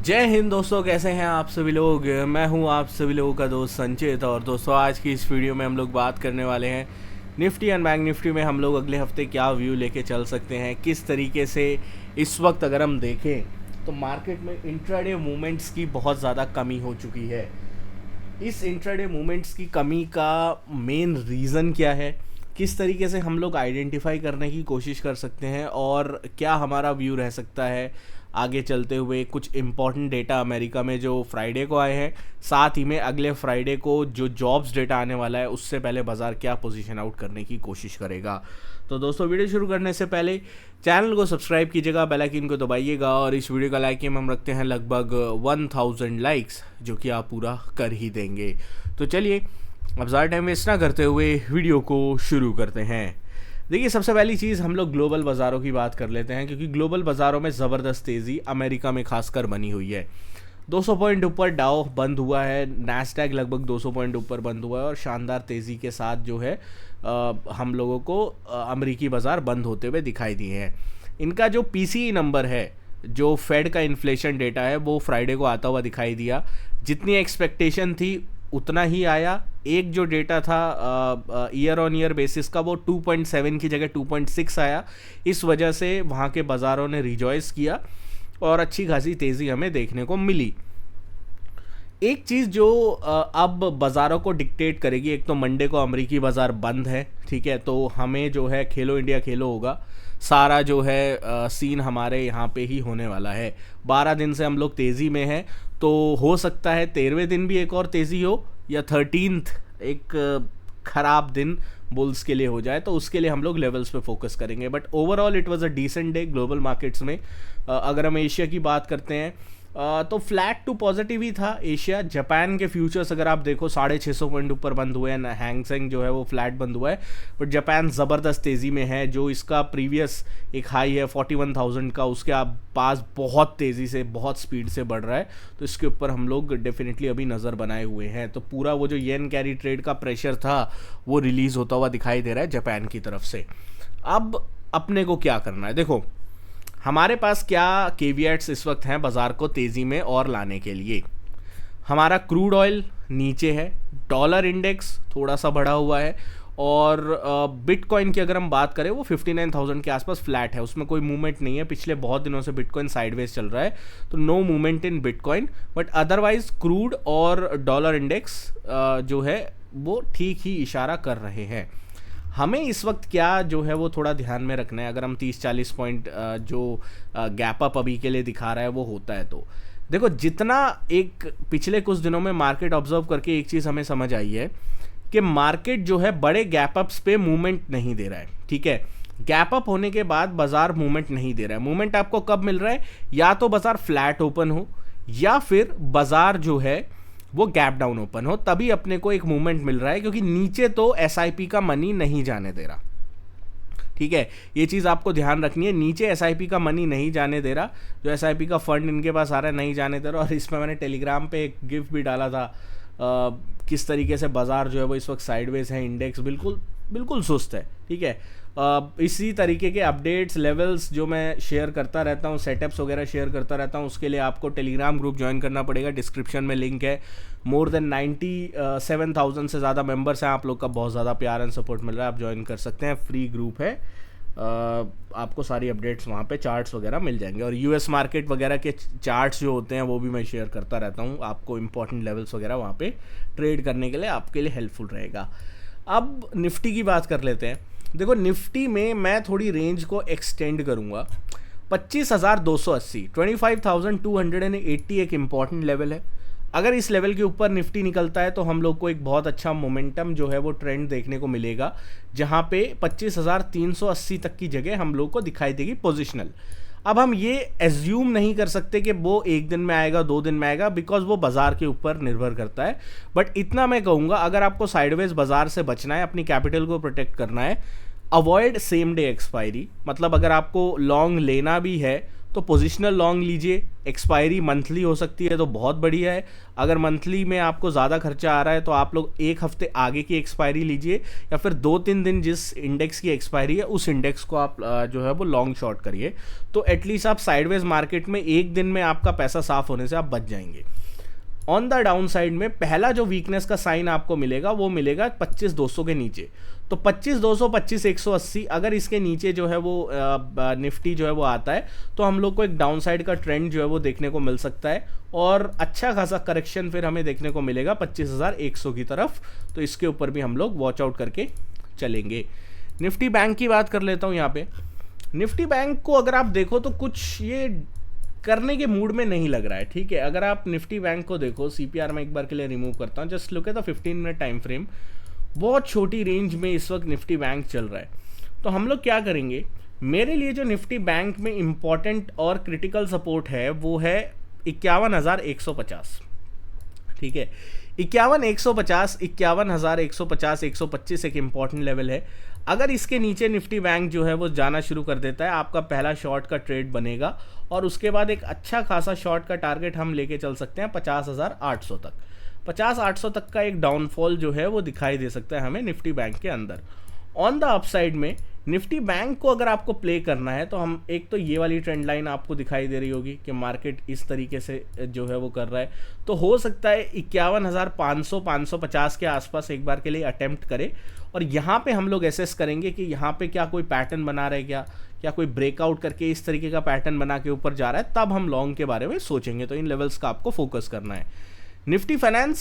जय हिंद दोस्तों, कैसे हैं आप सभी लोग। मैं हूं आप सभी लोगों का दोस्त संचित। और दोस्तों, आज की इस वीडियो में हम लोग बात करने वाले हैं निफ्टी एंड बैंक निफ्टी में हम लोग अगले हफ्ते क्या व्यू लेके चल सकते हैं, किस तरीके से इस वक्त अगर हम देखें तो मार्केट में इंट्राडे मूवमेंट्स की बहुत ज़्यादा कमी हो चुकी है। इस इंट्राडे मूवमेंट्स की कमी का मेन रीज़न क्या है, किस तरीके से हम लोग आइडेंटिफाई करने की कोशिश कर सकते हैं और क्या हमारा व्यू रह सकता है आगे चलते हुए। कुछ इम्पॉर्टेंट डेटा अमेरिका में जो फ्राइडे को आए हैं, साथ ही में अगले फ्राइडे को जो जॉब्स डेटा आने वाला है, उससे पहले बाजार क्या पोजीशन आउट करने की कोशिश करेगा। तो दोस्तों, वीडियो शुरू करने से पहले चैनल को सब्सक्राइब कीजिएगा, बेल आइकन को दबाइएगा और इस वीडियो का लाइक एम हम रखते हैं लगभग 1000 लाइक्स, जो कि आप पूरा कर ही देंगे। तो चलिए अब ज़्यादा टाइम वेस्ट ना करते हुए वीडियो को शुरू करते हैं। देखिए, सबसे पहली चीज़ हम लोग ग्लोबल बाज़ारों की बात कर लेते हैं, क्योंकि ग्लोबल बाज़ारों में ज़बरदस्त तेज़ी अमेरिका में खासकर बनी हुई है। 200 पॉइंट ऊपर डाउ बंद हुआ है, नैस्डैक लगभग 200 पॉइंट ऊपर बंद हुआ है और शानदार तेज़ी के साथ जो है हम लोगों को अमेरिकी बाज़ार बंद होते हुए दिखाई दिए हैं। इनका जो पीसीई नंबर है, जो फेड का इन्फ्लेशन डेटा है, वो फ्राइडे को आता हुआ दिखाई दिया। जितनी एक्सपेक्टेशन थी उतना ही आया। एक जो डेटा था ईयर ऑन ईयर बेसिस का, वो 2.7 की जगह 2.6 आया। इस वजह से वहाँ के बाज़ारों ने रिजॉइस किया और अच्छी खासी तेज़ी हमें देखने को मिली। एक चीज़ जो अब बाज़ारों को डिक्टेट करेगी, एक तो मंडे को अमेरिकी बाज़ार बंद है, ठीक है, तो हमें जो है खेलो इंडिया खेलो होगा। सारा जो है सीन हमारे यहाँ पे ही होने वाला है। 12 दिन से हम लोग तेज़ी में हैं, तो हो सकता है 13वें दिन भी एक और तेज़ी हो या 13th एक ख़राब दिन बुल्स के लिए हो जाए, तो उसके लिए हम लोग लेवल्स पे फोकस करेंगे। But overall it was a decent day global markets में। अगर हम एशिया की बात करते हैं तो फ्लैट टू पॉजिटिव ही था एशिया। जापान के फ्यूचर्स अगर आप देखो 650 पॉइंट ऊपर बंद हुए हैं, हैंगसेंग जो है वो फ्लैट बंद हुआ है, बट जापान ज़बरदस्त तेज़ी में है। जो इसका प्रीवियस एक हाई है 41,000 का, उसके आप पास बहुत तेज़ी से, बहुत स्पीड से बढ़ रहा है, तो इसके ऊपर हम लोग डेफिनेटली अभी नज़र बनाए हुए हैं। तो पूरा वो जो येन कैरी ट्रेड का प्रेशर था वो रिलीज़ होता हुआ दिखाई दे रहा है जापान की तरफ से। अब अपने को क्या करना है, देखो हमारे पास क्या केवियट्स इस वक्त हैं बाज़ार को तेज़ी में और लाने के लिए। हमारा क्रूड ऑयल नीचे है, डॉलर इंडेक्स थोड़ा सा बढ़ा हुआ है और बिटकॉइन की अगर हम बात करें वो 59,000 के आसपास फ्लैट है, उसमें कोई मूवमेंट नहीं है। पिछले बहुत दिनों से बिटकॉइन साइडवेज चल रहा है, तो no movement in bitcoin. But otherwise crude और डॉलर इंडेक्स जो है वो ठीक ही इशारा कर रहे हैं। हमें इस वक्त क्या जो है वो थोड़ा ध्यान में रखना है। अगर हम 30-40 पॉइंट जो गैप अप अभी के लिए दिखा रहा है वो होता है, तो देखो जितना एक पिछले कुछ दिनों में मार्केट ऑब्जर्व करके एक चीज़ हमें समझ आई है कि मार्केट जो है बड़े गैप अप्स पे मूवमेंट नहीं दे रहा है, ठीक है। गैप अप होने के बाद बाजार मूवमेंट नहीं दे रहा है। मूवमेंट आपको कब मिल रहा है, या तो बाजार फ्लैट ओपन हो या फिर बाजार जो है वो गैप डाउन ओपन हो, तभी अपने को एक मूवमेंट मिल रहा है, क्योंकि नीचे तो एसआईपी का मनी नहीं जाने दे रहा, ठीक है। ये चीज़ आपको ध्यान रखनी है, नीचे एसआईपी का मनी नहीं जाने दे रहा। जो एसआईपी का फंड इनके पास आ रहा है नहीं जाने दे रहा। और इसमें मैंने टेलीग्राम पे एक गिफ्ट भी डाला था किस तरीके से बाजार जो है वो इस वक्त साइडवेज है, इंडेक्स बिल्कुल बिल्कुल सुस्त है, ठीक है। इसी तरीके के अपडेट्स लेवल्स जो मैं शेयर करता रहता हूँ, सेटअप्स वगैरह शेयर करता रहता हूँ, उसके लिए आपको टेलीग्राम ग्रुप ज्वाइन करना पड़ेगा। डिस्क्रिप्शन में लिंक है। मोर देन 97,000 से ज़्यादा मेंबर्स हैं। आप लोग का बहुत ज़्यादा प्यार एंड सपोर्ट मिल रहा है, आप ज्वाइन कर सकते हैं, फ्री ग्रुप है। आपको सारी अपडेट्स वहाँ पे चार्ट्स वगैरह मिल जाएंगे और यूएस मार्केट वगैरह के चार्ट्स जो होते हैं वो भी मैं शेयर करता रहता हूँ। आपको इंपॉर्टेंट लेवल्स वगैरह वहाँ पे ट्रेड करने के लिए आपके लिए हेल्पफुल रहेगा। अब निफ्टी की बात कर लेते हैं। देखो निफ्टी में मैं थोड़ी रेंज को एक्सटेंड करूँगा। 25,280 25,280 एक इम्पॉर्टेंट लेवल है। अगर इस लेवल के ऊपर निफ्टी निकलता है तो हम लोग को एक बहुत अच्छा मोमेंटम जो है वो ट्रेंड देखने को मिलेगा, जहाँ पे 25,380 तक की जगह हम लोग को दिखाई देगी पोजिशनल। अब हम ये एज्यूम नहीं कर सकते कि वो एक दिन में आएगा, 2 दिन में आएगा, बिकॉज वो बाजार के ऊपर निर्भर करता है। बट इतना मैं कहूँगा, अगर आपको साइडवेज बाजार से बचना है, अपनी कैपिटल को प्रोटेक्ट करना है, अवॉइड सेम डे एक्सपायरी। मतलब अगर आपको लॉन्ग लेना भी है तो पोजिशनल लॉन्ग लीजिए, एक्सपायरी मंथली हो सकती है तो बहुत बढ़िया है। अगर मंथली में आपको ज़्यादा खर्चा आ रहा है तो आप लोग एक हफ्ते आगे की एक्सपायरी लीजिए, या फिर 2-3 दिन जिस इंडेक्स की एक्सपायरी है उस इंडेक्स को आप जो है वो लॉन्ग शॉर्ट करिए, तो एटलीस्ट आप साइडवेज मार्केट में एक दिन में आपका पैसा साफ होने से आप बच जाएंगे। ऑन द डाउन साइड में पहला जो वीकनेस का साइन आपको मिलेगा वो मिलेगा 25,200 के नीचे। तो 25,200, 25,180 अगर इसके नीचे जो है वो निफ्टी जो है वो आता है तो हम लोग को एक डाउन साइड का ट्रेंड जो है वो देखने को मिल सकता है, और अच्छा खासा करेक्शन फिर हमें देखने को मिलेगा 25,100 की तरफ। तो इसके ऊपर भी हम लोग वॉच आउट करके चलेंगे। निफ्टी बैंक की बात कर लेता हूँ यहाँ पे। निफ्टी बैंक को अगर आप देखो तो कुछ ये करने के मूड में नहीं लग रहा है, ठीक है। अगर आप निफ्टी बैंक को देखो, सीपीआर में एक बार के लिए रिमूव करता हूँ, just look at the 15 minute time frame, बहुत छोटी रेंज में इस वक्त निफ्टी बैंक चल रहा है। तो हम लोग क्या करेंगे, मेरे लिए जो निफ्टी बैंक में इंपॉर्टेंट और क्रिटिकल सपोर्ट है वो है 51,150, ठीक है। 51,150, 51,150, 125 एक इंपॉर्टेंट लेवल है। अगर इसके नीचे निफ्टी बैंक जो है वो जाना शुरू कर देता है, आपका पहला शॉर्ट का ट्रेड बनेगा, और उसके बाद एक अच्छा खासा शॉर्ट का टारगेट हम लेके चल सकते हैं 50,800 तक। 50,800 तक का एक डाउनफॉल जो है वो दिखाई दे सकता है हमें निफ्टी बैंक के अंदर। ऑन द अपसाइड में निफ्टी बैंक को अगर आपको प्ले करना है तो हम एक तो ये वाली ट्रेंड लाइन आपको दिखाई दे रही होगी कि मार्केट इस तरीके से जो है वो कर रहा है, तो हो सकता है 51,500, 550 के आसपास एक बार के लिए अटेम्प्ट करे, और यहाँ पे हम लोग एसेस करेंगे कि यहाँ पे क्या कोई पैटर्न बना रहा है, क्या कोई ब्रेकआउट करके इस तरीके का पैटर्न बना के ऊपर जा रहा है, तब हम लॉन्ग के बारे में सोचेंगे। तो इन लेवल्स का आपको फोकस करना है। Nifty finance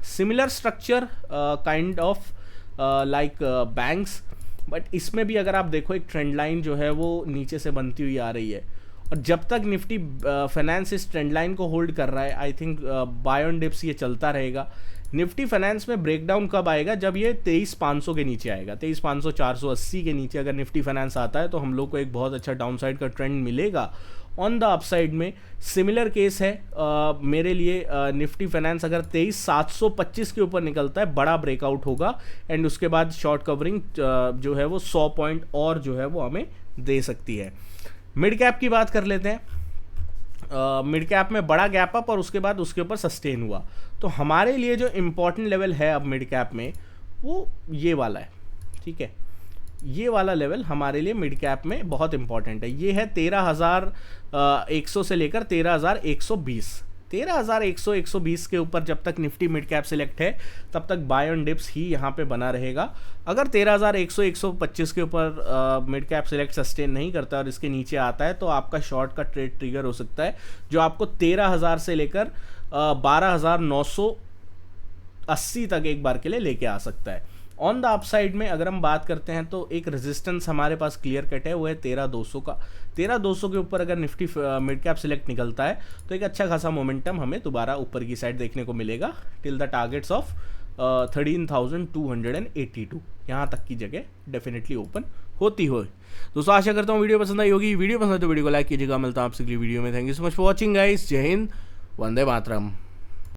similar structure kind of like banks, but इसमें भी अगर आप देखो एक ट्रेंड लाइन जो है वो नीचे से बनती हुई आ रही है, और जब तक निफ्टी फाइनेंस इस ट्रेंड लाइन को होल्ड कर रहा है, I think by on dips ये चलता रहेगा। निफ्टी फाइनेंस में ब्रेकडाउन कब आएगा, जब ये 23,500 के नीचे आएगा, 23,500, 480 के नीचे अगर निफ्टी फाइनेंस आता है तो हम लोग को एक बहुत अच्छा डाउनसाइड का ट्रेंड मिलेगा। ऑन द अपसाइड में सिमिलर केस है मेरे लिए, निफ्टी फाइनेंस अगर 23,725 के ऊपर निकलता है बड़ा ब्रेकआउट होगा, एंड उसके बाद शॉर्ट कवरिंग जो है वो 100 पॉइंट और जो है वो हमें दे सकती है। मिड कैप की बात कर लेते हैं। मिड कैप में बड़ा गैप अप और उसके बाद उसके ऊपर सस्टेन हुआ, तो हमारे लिए जो इम्पोर्टेंट लेवल है अब मिड कैप में वो ये वाला है, ठीक है। ये वाला लेवल हमारे लिए मिड कैप में बहुत इंपॉर्टेंट है। ये है 13,100 से लेकर 13,120, 13,100, 120 के ऊपर जब तक निफ्टी मिड कैप सिलेक्ट है तब तक बाय ऑन डिप्स ही यहाँ पे बना रहेगा। अगर 13,100, 125 के ऊपर मिड कैप सिलेक्ट सस्टेन नहीं करता और इसके नीचे आता है तो आपका शॉर्ट का ट्रेड ट्रिगर हो सकता है, जो आपको 13,000 से लेकर 12,980 तक एक बार के लिए लेके आ सकता है। ऑन द अपसाइड में अगर हम बात करते हैं तो एक रेजिस्टेंस हमारे पास क्लियर कट है, वो है 13,200 का। 13,200 के ऊपर अगर निफ्टी मिड कैप सिलेक्ट निकलता है तो एक अच्छा खासा मोमेंटम हमें दोबारा ऊपर की साइड देखने को मिलेगा टिल द टारगेट्स ऑफ 13,282। यहाँ तक की जगह डेफिनेटली ओपन होती हो। दोस्तों आशा करता हूँ वीडियो पसंद आई होगी। वीडियो पसंद है तो वीडियो को लाइक कीजिएगा। मिलता हूँ आपसे अगली वीडियो में। Thank you so much for watching guys. जय हिंद, वंदे मातरम।